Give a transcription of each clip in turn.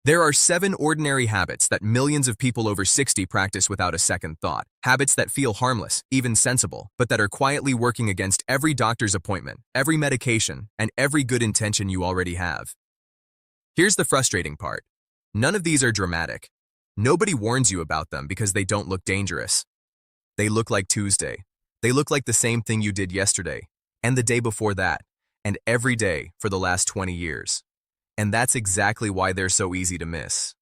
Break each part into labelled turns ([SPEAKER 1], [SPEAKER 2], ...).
[SPEAKER 1] There are 7 ordinary habits that millions of people over 60 practice without a second thought. Habits that feel harmless, even sensible, but that are quietly working against every doctor's appointment, every medication, and every good intention you already have. Here's the frustrating part. None of these are dramatic. Nobody warns you about them because they don't look dangerous. They look like Tuesday. They look like the same thing you did yesterday, and the day before that, and every day for the last 20 years. And that's exactly why they're so easy to miss.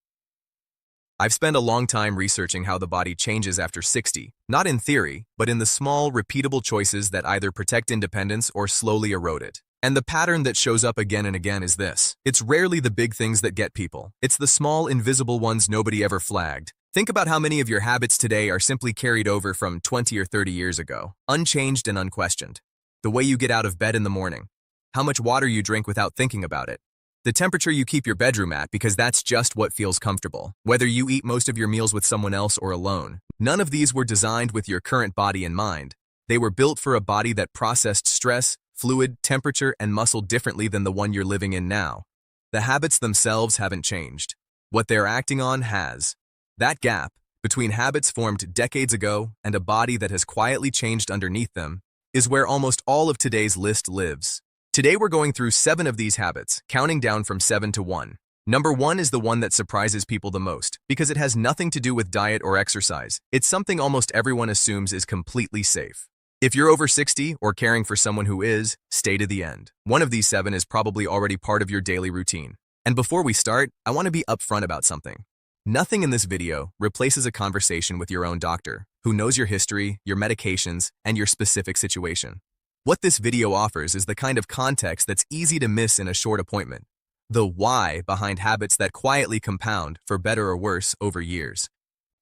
[SPEAKER 1] I've spent a long time researching how the body changes after 60, not in theory, but in the small, repeatable choices that either protect independence or slowly erode it. And the pattern that shows up again and again is this. It's rarely the big things that get people. It's the small, invisible ones nobody ever flagged. Think about how many of your habits today are simply carried over from 20 or 30 years ago, unchanged and unquestioned. The way you get out of bed in the morning, how much water you drink without thinking about it, the temperature you keep your bedroom at because that's just what feels comfortable. Whether you eat most of your meals with someone else or alone, none of these were designed with your current body in mind. They were built for a body that processed stress, fluid, temperature, and muscle differently than the one you're living in now. The habits themselves haven't changed. What they're acting on has. That gap, between habits formed decades ago and a body that has quietly changed underneath them, is where almost all of today's list lives. Today we're going through 7 of these habits, counting down from 7 to 1. Number 1 is the one that surprises people the most, because it has nothing to do with diet or exercise. It's something almost everyone assumes is completely safe. If you're over 60 or caring for someone who is, stay to the end. One of these 7 is probably already part of your daily routine. And before we start, I want to be upfront about something. Nothing in this video replaces a conversation with your own doctor, who knows your history, your medications, and your specific situation. What this video offers is the kind of context that's easy to miss in a short appointment. The why behind habits that quietly compound, for better or worse, over years.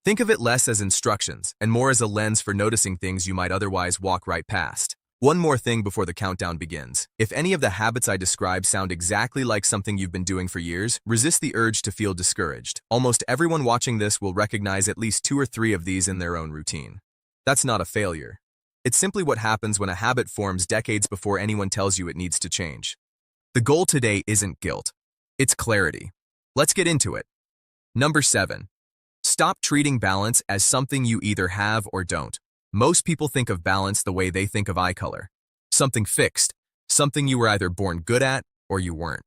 [SPEAKER 1] Think of it less as instructions and more as a lens for noticing things you might otherwise walk right past. One more thing before the countdown begins. If any of the habits I describe sound exactly like something you've been doing for years, resist the urge to feel discouraged. Almost everyone watching this will recognize at least 2 or 3 of these in their own routine. That's not a failure. It's simply what happens when a habit forms decades before anyone tells you it needs to change. The goal today isn't guilt. It's clarity. Let's get into it. Number 7. Stop treating balance as something you either have or don't. Most people think of balance the way they think of eye color. Something fixed, something you were either born good at or you weren't.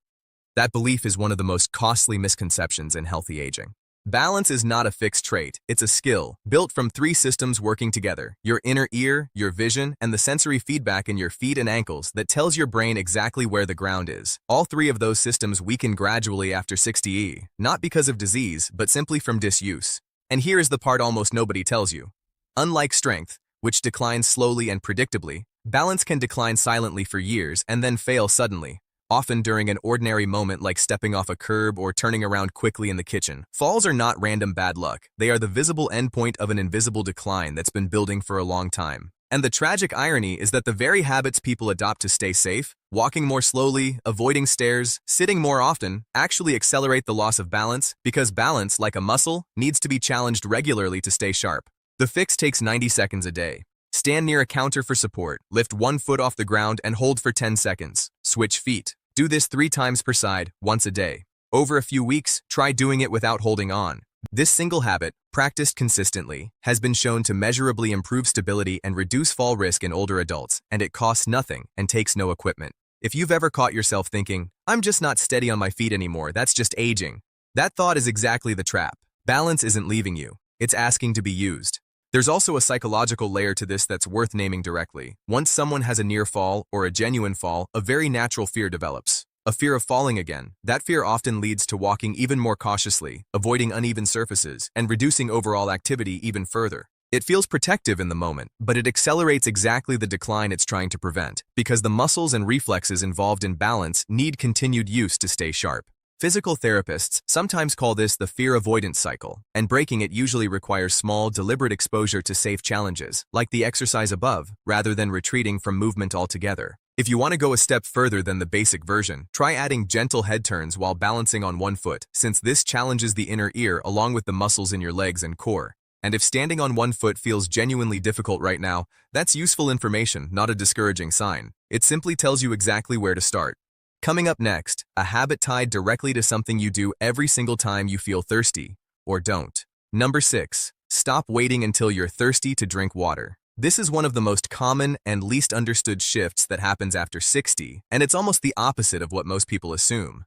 [SPEAKER 1] That belief is one of the most costly misconceptions in healthy aging. Balance is not a fixed trait, it's a skill, built from 3 systems working together, your inner ear, your vision, and the sensory feedback in your feet and ankles that tells your brain exactly where the ground is. All 3 of those systems weaken gradually after 60E, not because of disease, but simply from disuse. And here is the part almost nobody tells you. Unlike strength, which declines slowly and predictably, balance can decline silently for years and then fail suddenly. Often during an ordinary moment like stepping off a curb or turning around quickly in the kitchen. Falls are not random bad luck. They are the visible endpoint of an invisible decline that's been building for a long time. And the tragic irony is that the very habits people adopt to stay safe, walking more slowly, avoiding stairs, sitting more often, actually accelerate the loss of balance because balance, like a muscle, needs to be challenged regularly to stay sharp. The fix takes 90 seconds a day. Stand near a counter for support, lift 1 foot off the ground and hold for 10 seconds. Switch feet. Do this 3 times per side, once a day. Over a few weeks, try doing it without holding on. This single habit, practiced consistently, has been shown to measurably improve stability and reduce fall risk in older adults, and it costs nothing and takes no equipment. If you've ever caught yourself thinking, "I'm just not steady on my feet anymore, that's just aging," that thought is exactly the trap. Balance isn't leaving you, it's asking to be used. There's also a psychological layer to this that's worth naming directly. Once someone has a near fall or a genuine fall, a very natural fear develops. A fear of falling again. That fear often leads to walking even more cautiously, avoiding uneven surfaces, and reducing overall activity even further. It feels protective in the moment, but it accelerates exactly the decline it's trying to prevent, because the muscles and reflexes involved in balance need continued use to stay sharp. Physical therapists sometimes call this the fear avoidance cycle, and breaking it usually requires small, deliberate exposure to safe challenges, like the exercise above, rather than retreating from movement altogether. If you want to go a step further than the basic version, try adding gentle head turns while balancing on 1 foot, since this challenges the inner ear along with the muscles in your legs and core. And if standing on 1 foot feels genuinely difficult right now, that's useful information, not a discouraging sign. It simply tells you exactly where to start. Coming up next, a habit tied directly to something you do every single time you feel thirsty, or don't. Number 6. Stop waiting until you're thirsty to drink water. This is one of the most common and least understood shifts that happens after 60, and it's almost the opposite of what most people assume.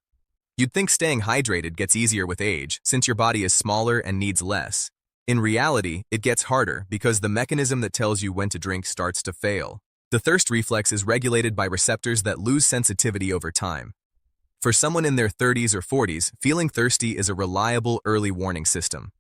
[SPEAKER 1] You'd think staying hydrated gets easier with age, since your body is smaller and needs less. In reality, it gets harder because the mechanism that tells you when to drink starts to fail. The thirst reflex is regulated by receptors that lose sensitivity over time. For someone in their 30s or 40s, feeling thirsty is a reliable early warning system.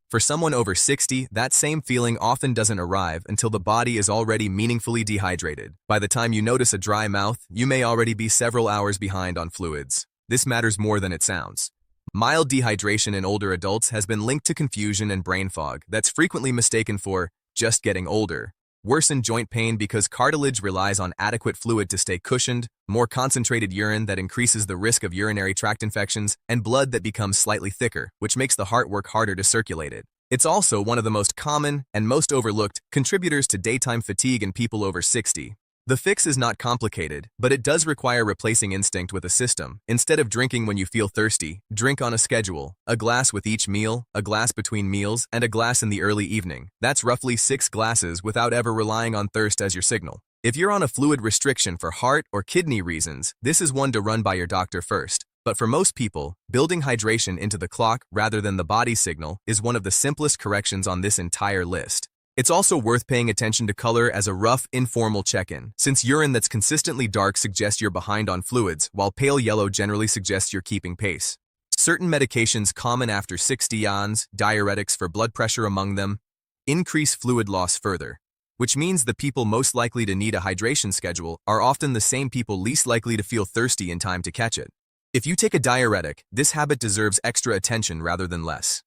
[SPEAKER 1] For someone over 60, that same feeling often doesn't arrive until the body is already meaningfully dehydrated. By the time you notice a dry mouth, you may already be several hours behind on fluids. This matters more than it sounds. Mild dehydration in older adults has been linked to confusion and brain fog that's frequently mistaken for just getting older. Worsened joint pain because cartilage relies on adequate fluid to stay cushioned, more concentrated urine that increases the risk of urinary tract infections, and blood that becomes slightly thicker, which makes the heart work harder to circulate it. It's also one of the most common and most overlooked contributors to daytime fatigue in people over 60. The fix is not complicated, but it does require replacing instinct with a system. Instead of drinking when you feel thirsty, drink on a schedule. A glass with each meal, a glass between meals, and a glass in the early evening. That's roughly 6 glasses without ever relying on thirst as your signal. If you're on a fluid restriction for heart or kidney reasons, this is one to run by your doctor first. But for most people, building hydration into the clock rather than the body signal is one of the simplest corrections on this entire list. It's also worth paying attention to color as a rough, informal check-in, since urine that's consistently dark suggests you're behind on fluids, while pale yellow generally suggests you're keeping pace. Certain medications common after 60 yans, diuretics for blood pressure among them, increase fluid loss further, which means the people most likely to need a hydration schedule are often the same people least likely to feel thirsty in time to catch it. If you take a diuretic, this habit deserves extra attention rather than less.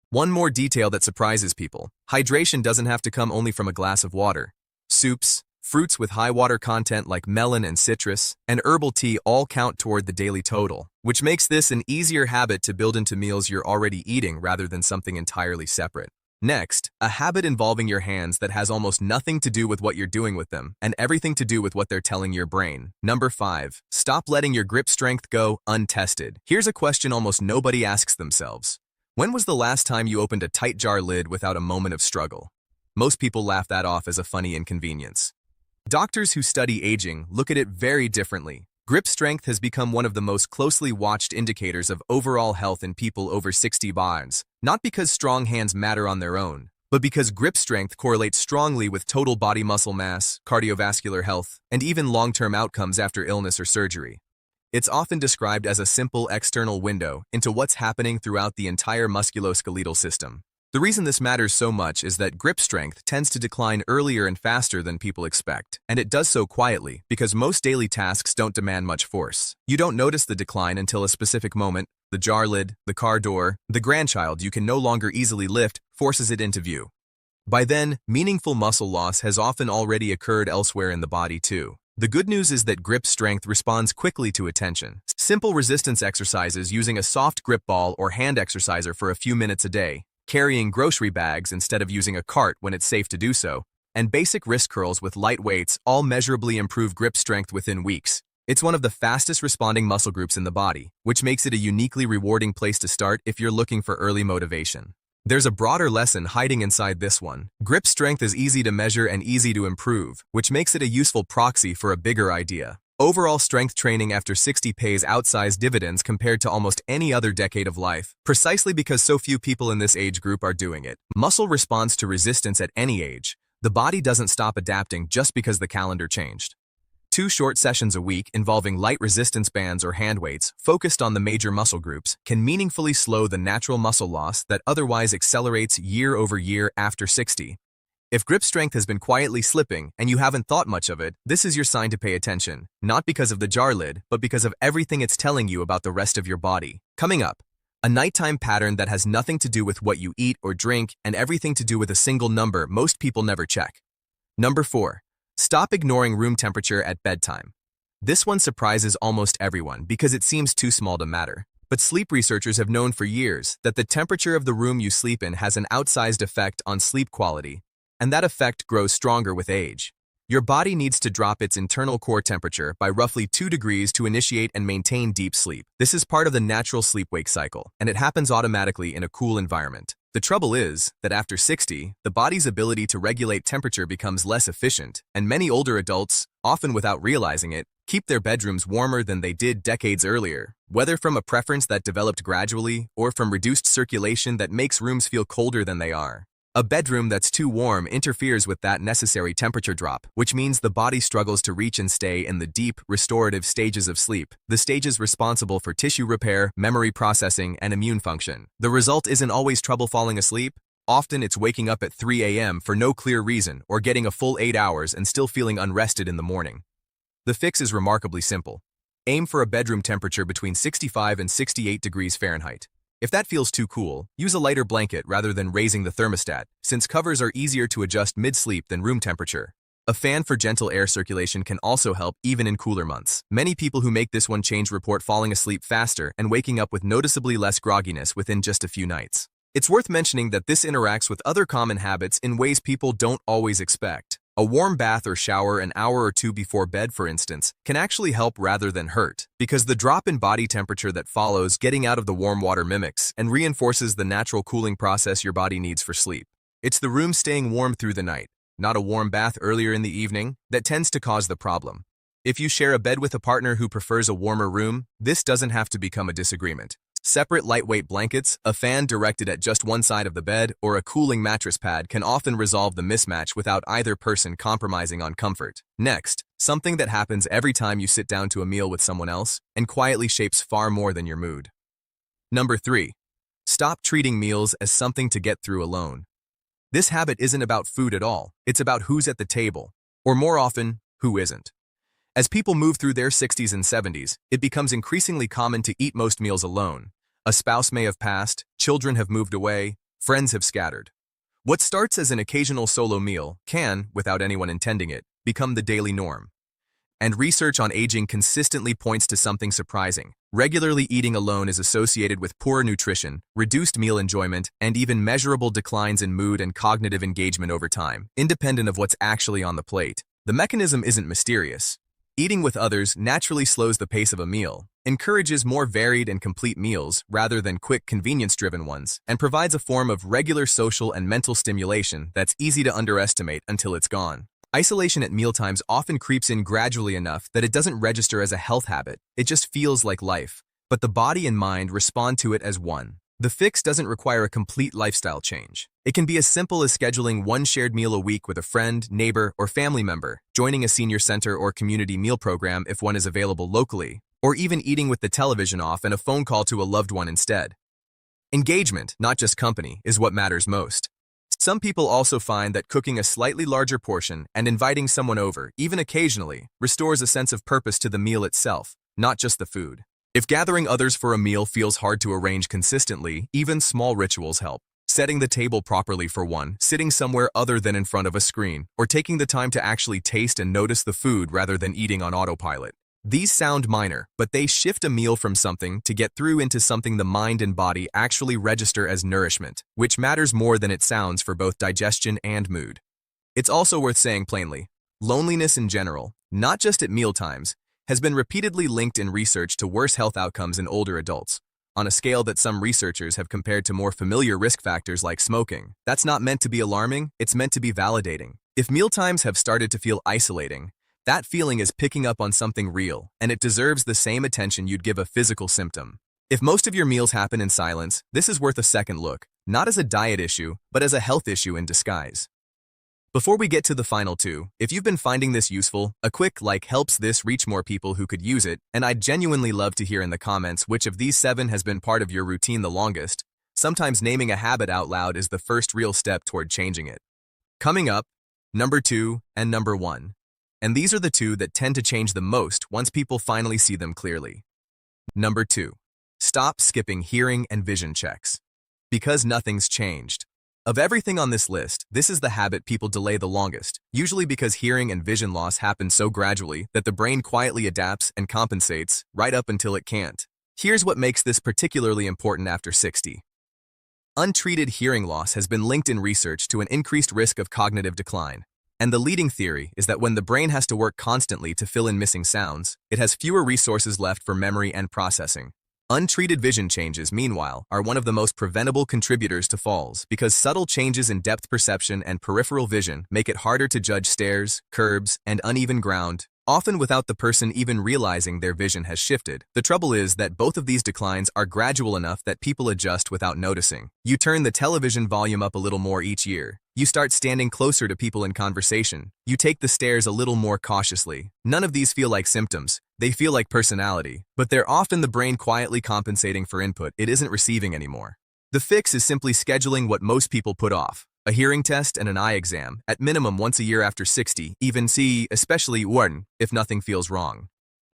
[SPEAKER 1] One more detail that surprises people: hydration doesn't have to come only from a glass of water. Soups, fruits with high water content like melon and citrus, and herbal tea all count toward the daily total, which makes this an easier habit to build into meals you're already eating rather than something entirely separate. Next, a habit involving your hands that has almost nothing to do with what you're doing with them and everything to do with what they're telling your brain. Number 5. Stop letting your grip strength go untested. Here's a question almost nobody asks themselves. When was the last time you opened a tight jar lid without a moment of struggle? Most people laugh that off as a funny inconvenience. Doctors who study aging look at it very differently. Grip strength has become one of the most closely watched indicators of overall health in people over 60 bonds, not because strong hands matter on their own, but because grip strength correlates strongly with total body muscle mass, cardiovascular health, and even long-term outcomes after illness or surgery. It's often described as a simple external window into what's happening throughout the entire musculoskeletal system. The reason this matters so much is that grip strength tends to decline earlier and faster than people expect, and it does so quietly because most daily tasks don't demand much force. You don't notice the decline until a specific moment: the jar lid, the car door, the grandchild you can no longer easily lift forces it into view. By then, meaningful muscle loss has often already occurred elsewhere in the body too. The good news is that grip strength responds quickly to attention. Simple resistance exercises using a soft grip ball or hand exerciser for a few minutes a day, carrying grocery bags instead of using a cart when it's safe to do so, and basic wrist curls with light weights all measurably improve grip strength within weeks. It's one of the fastest responding muscle groups in the body, which makes it a uniquely rewarding place to start if you're looking for early motivation. There's a broader lesson hiding inside this one. Grip strength is easy to measure and easy to improve, which makes it a useful proxy for a bigger idea. Overall strength training after 60 pays outsized dividends compared to almost any other decade of life, precisely because so few people in this age group are doing it. Muscle responds to resistance at any age. The body doesn't stop adapting just because the calendar changed. 2 short sessions a week involving light resistance bands or hand weights focused on the major muscle groups can meaningfully slow the natural muscle loss that otherwise accelerates year over year after 60. If grip strength has been quietly slipping and you haven't thought much of it, this is your sign to pay attention, not because of the jar lid, but because of everything it's telling you about the rest of your body. Coming up, a nighttime pattern that has nothing to do with what you eat or drink and everything to do with a single number most people never check. Number 4. Stop ignoring room temperature at bedtime. This one surprises almost everyone because it seems too small to matter. But sleep researchers have known for years that the temperature of the room you sleep in has an outsized effect on sleep quality, and that effect grows stronger with age. Your body needs to drop its internal core temperature by roughly 2 degrees to initiate and maintain deep sleep. This is part of the natural sleep-wake cycle, and it happens automatically in a cool environment. The trouble is that after 60, the body's ability to regulate temperature becomes less efficient, and many older adults, often without realizing it, keep their bedrooms warmer than they did decades earlier, whether from a preference that developed gradually or from reduced circulation that makes rooms feel colder than they are. A bedroom that's too warm interferes with that necessary temperature drop, which means the body struggles to reach and stay in the deep, restorative stages of sleep, the stages responsible for tissue repair, memory processing, and immune function. The result isn't always trouble falling asleep. Often it's waking up at 3 a.m. for no clear reason or getting a full 8 hours and still feeling unrested in the morning. The fix is remarkably simple. Aim for a bedroom temperature between 65 and 68 degrees Fahrenheit. If that feels too cool, use a lighter blanket rather than raising the thermostat, since covers are easier to adjust mid-sleep than room temperature. A fan for gentle air circulation can also help even in cooler months. Many people who make this one change report falling asleep faster and waking up with noticeably less grogginess within just a few nights. It's worth mentioning that this interacts with other common habits in ways people don't always expect. A warm bath or shower an hour or two before bed, for instance, can actually help rather than hurt, because the drop in body temperature that follows getting out of the warm water mimics and reinforces the natural cooling process your body needs for sleep. It's the room staying warm through the night, not a warm bath earlier in the evening, that tends to cause the problem. If you share a bed with a partner who prefers a warmer room, this doesn't have to become a disagreement. Separate lightweight blankets, a fan directed at just one side of the bed, or a cooling mattress pad can often resolve the mismatch without either person compromising on comfort. Next, something that happens every time you sit down to a meal with someone else and quietly shapes far more than your mood. Number 3. Stop treating meals as something to get through alone. This habit isn't about food at all, it's about who's at the table, or more often, who isn't. As people move through their 60s and 70s, it becomes increasingly common to eat most meals alone. A spouse may have passed, children have moved away, friends have scattered. What starts as an occasional solo meal can, without anyone intending it, become the daily norm. And research on aging consistently points to something surprising. Regularly eating alone is associated with poorer nutrition, reduced meal enjoyment, and even measurable declines in mood and cognitive engagement over time, independent of what's actually on the plate. The mechanism isn't mysterious. Eating with others naturally slows the pace of a meal, encourages more varied and complete meals rather than quick convenience-driven ones, and provides a form of regular social and mental stimulation that's easy to underestimate until it's gone. Isolation at mealtimes often creeps in gradually enough that it doesn't register as a health habit, it just feels like life, but the body and mind respond to it as one. The fix doesn't require a complete lifestyle change. It can be as simple as scheduling one shared meal a week with a friend, neighbor, or family member, joining a senior center or community meal program if one is available locally, or even eating with the television off and a phone call to a loved one instead. Engagement, not just company, is what matters most. Some people also find that cooking a slightly larger portion and inviting someone over, even occasionally, restores a sense of purpose to the meal itself, not just the food. If gathering others for a meal feels hard to arrange consistently, even small rituals help. Setting the table properly for one, sitting somewhere other than in front of a screen, or taking the time to actually taste and notice the food rather than eating on autopilot. These sound minor, but they shift a meal from something to get through into something the mind and body actually register as nourishment, which matters more than it sounds for both digestion and mood. It's also worth saying plainly, loneliness in general, not just at mealtimes, has been repeatedly linked in research to worse health outcomes in older adults, on a scale that some researchers have compared to more familiar risk factors like smoking. That's not meant to be alarming, it's meant to be validating. If mealtimes have started to feel isolating, that feeling is picking up on something real, and it deserves the same attention you'd give a physical symptom. If most of your meals happen in silence, this is worth a second look, not as a diet issue, but as a health issue in disguise. Before we get to the final two, if you've been finding this useful, a quick like helps this reach more people who could use it, and I'd genuinely love to hear in the comments which of these 7 has been part of your routine the longest. Sometimes naming a habit out loud is the first real step toward changing it. Coming up, number 2 and number 1. And these are the 2 that tend to change the most once people finally see them clearly. Number 2. Stop skipping hearing and vision checks. Because nothing's changed. Of everything on this list, this is the habit people delay the longest, usually because hearing and vision loss happens so gradually that the brain quietly adapts and compensates right up until it can't. Here's what makes this particularly important after 60. Untreated hearing loss has been linked in research to an increased risk of cognitive decline. And the leading theory is that when the brain has to work constantly to fill in missing sounds, it has fewer resources left for memory and processing. Untreated vision changes, meanwhile, are one of the most preventable contributors to falls because subtle changes in depth perception and peripheral vision make it harder to judge stairs, curbs, and uneven ground, often without the person even realizing their vision has shifted. The trouble is that both of these declines are gradual enough that people adjust without noticing. You turn the television volume up a little more each year. You start standing closer to people in conversation. You take the stairs a little more cautiously. None of these feel like symptoms. They feel like personality, but they're often the brain quietly compensating for input it isn't receiving anymore. The fix is simply scheduling what most people put off: a hearing test and an eye exam, at minimum once a year after 60, even especially one, if nothing feels wrong.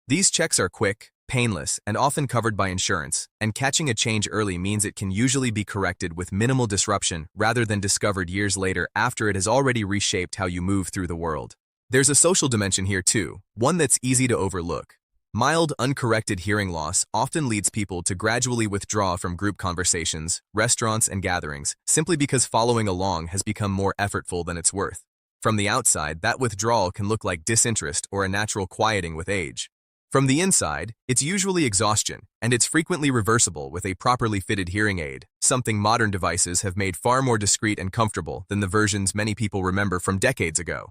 [SPEAKER 1] These checks are quick, painless, and often covered by insurance, and catching a change early means it can usually be corrected with minimal disruption rather than discovered years later after it has already reshaped how you move through the world. There's a social dimension here too, one that's easy to overlook. Mild, uncorrected hearing loss often leads people to gradually withdraw from group conversations, restaurants, and gatherings, simply because following along has become more effortful than it's worth. From the outside, that withdrawal can look like disinterest or a natural quieting with age. From the inside, it's usually exhaustion, and it's frequently reversible with a properly fitted hearing aid, something modern devices have made far more discreet and comfortable than the versions many people remember from decades ago.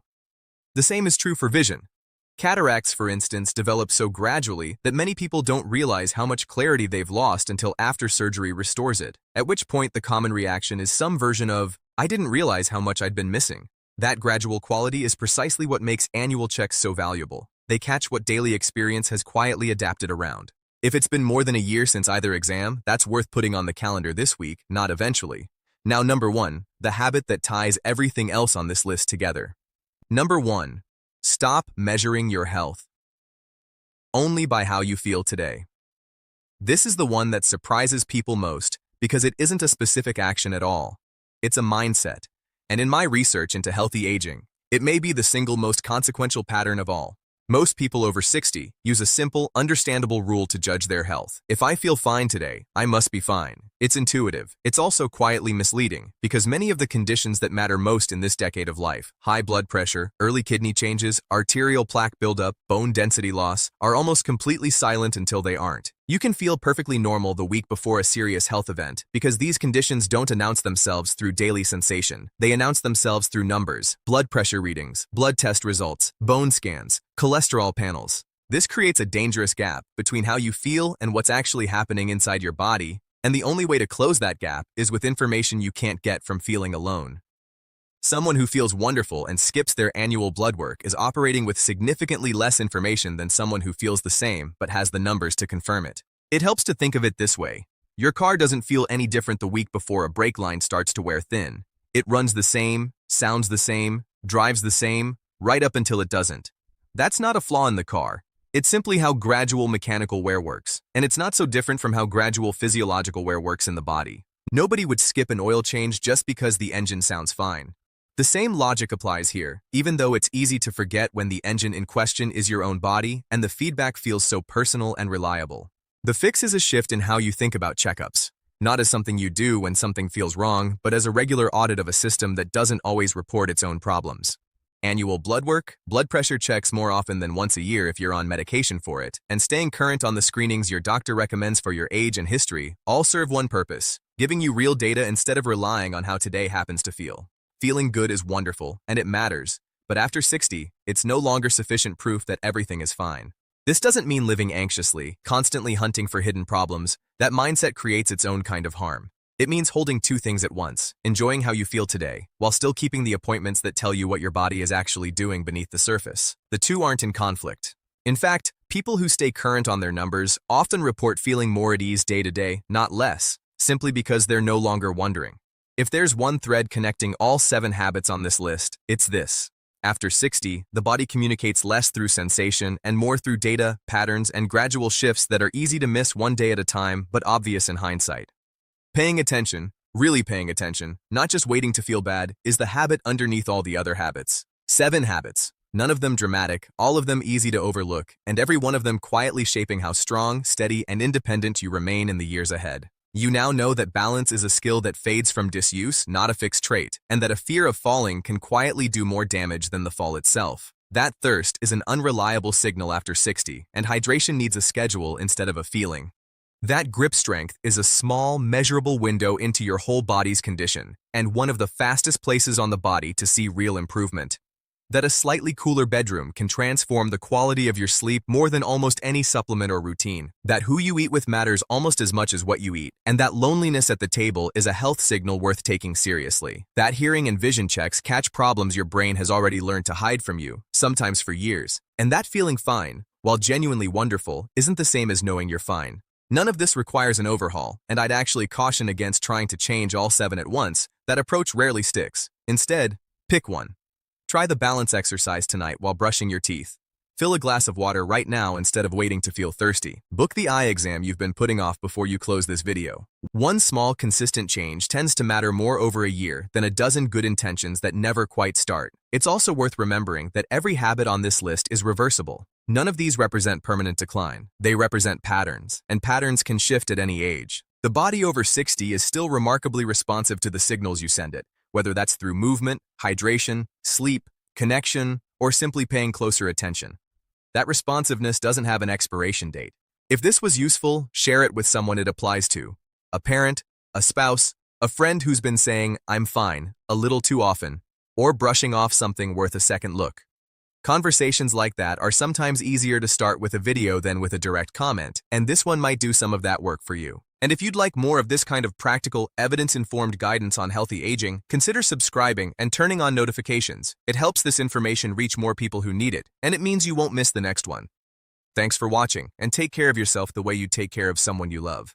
[SPEAKER 1] The same is true for vision. Cataracts, for instance, develop so gradually that many people don't realize how much clarity they've lost until after surgery restores it, at which point the common reaction is some version of, "I didn't realize how much I'd been missing." That gradual quality is precisely what makes annual checks so valuable. They catch what daily experience has quietly adapted around. If it's been more than a year since either exam, that's worth putting on the calendar this week, not eventually. Now, number 1, the habit that ties everything else on this list together. Number 1. Stop measuring your health only by how you feel today. This is the one that surprises people most because it isn't a specific action at all. It's a mindset. And in my research into healthy aging, it may be the single most consequential pattern of all. Most people over 60 use a simple, understandable rule to judge their health. If I feel fine today, I must be fine. It's intuitive. It's also quietly misleading because many of the conditions that matter most in this decade of life, high blood pressure, early kidney changes, arterial plaque buildup, bone density loss, are almost completely silent until they aren't. You can feel perfectly normal the week before a serious health event because these conditions don't announce themselves through daily sensation. They announce themselves through numbers, blood pressure readings, blood test results, bone scans, cholesterol panels. This creates a dangerous gap between how you feel and what's actually happening inside your body, and the only way to close that gap is with information you can't get from feeling alone. Someone who feels wonderful and skips their annual blood work is operating with significantly less information than someone who feels the same but has the numbers to confirm it. It helps to think of it this way. Your car doesn't feel any different the week before a brake line starts to wear thin. It runs the same, sounds the same, drives the same, right up until it doesn't. That's not a flaw in the car. It's simply how gradual mechanical wear works, and it's not so different from how gradual physiological wear works in the body. Nobody would skip an oil change just because the engine sounds fine. The same logic applies here, even though it's easy to forget when the engine in question is your own body and the feedback feels so personal and reliable. The fix is a shift in how you think about checkups, not as something you do when something feels wrong, but as a regular audit of a system that doesn't always report its own problems. Annual blood work, blood pressure checks more often than once a year if you're on medication for it, and staying current on the screenings your doctor recommends for your age and history all serve one purpose: giving you real data instead of relying on how today happens to feel. Feeling good is wonderful, and it matters, but after 60, it's no longer sufficient proof that everything is fine. This doesn't mean living anxiously, constantly hunting for hidden problems. That mindset creates its own kind of harm. It means holding two things at once, enjoying how you feel today, while still keeping the appointments that tell you what your body is actually doing beneath the surface. The two aren't in conflict. In fact, people who stay current on their numbers often report feeling more at ease day to day, not less, simply because they're no longer wondering. If there's one thread connecting all 7 habits on this list, it's this. After 60, the body communicates less through sensation and more through data, patterns, and gradual shifts that are easy to miss one day at a time, but obvious in hindsight. Paying attention, really paying attention, not just waiting to feel bad, is the habit underneath all the other habits. 7 habits, none of them dramatic, all of them easy to overlook, and every one of them quietly shaping how strong, steady, and independent you remain in the years ahead. You now know that balance is a skill that fades from disuse, not a fixed trait, and that a fear of falling can quietly do more damage than the fall itself. That thirst is an unreliable signal after 60, and hydration needs a schedule instead of a feeling. That grip strength is a small, measurable window into your whole body's condition, and one of the fastest places on the body to see real improvement. That a slightly cooler bedroom can transform the quality of your sleep more than almost any supplement or routine. That who you eat with matters almost as much as what you eat. And that loneliness at the table is a health signal worth taking seriously. That hearing and vision checks catch problems your brain has already learned to hide from you, sometimes for years. And that feeling fine, while genuinely wonderful, isn't the same as knowing you're fine. None of this requires an overhaul, and I'd actually caution against trying to change all 7 at once. That approach rarely sticks. Instead, pick one. Try the balance exercise tonight while brushing your teeth. Fill a glass of water right now instead of waiting to feel thirsty. Book the eye exam you've been putting off before you close this video. One small, consistent change tends to matter more over a year than a dozen good intentions that never quite start. It's also worth remembering that every habit on this list is reversible. None of these represent permanent decline. They represent patterns, and patterns can shift at any age. The body over 60 is still remarkably responsive to the signals you send it, whether that's through movement, hydration, sleep, connection, or simply paying closer attention. That responsiveness doesn't have an expiration date. If this was useful, share it with someone it applies to. A parent, a spouse, a friend who's been saying, "I'm fine," a little too often, or brushing off something worth a second look. Conversations like that are sometimes easier to start with a video than with a direct comment, and this one might do some of that work for you. And if you'd like more of this kind of practical, evidence-informed guidance on healthy aging, consider subscribing and turning on notifications. It helps this information reach more people who need it, and it means you won't miss the next one. Thanks for watching, and take care of yourself the way you take care of someone you love.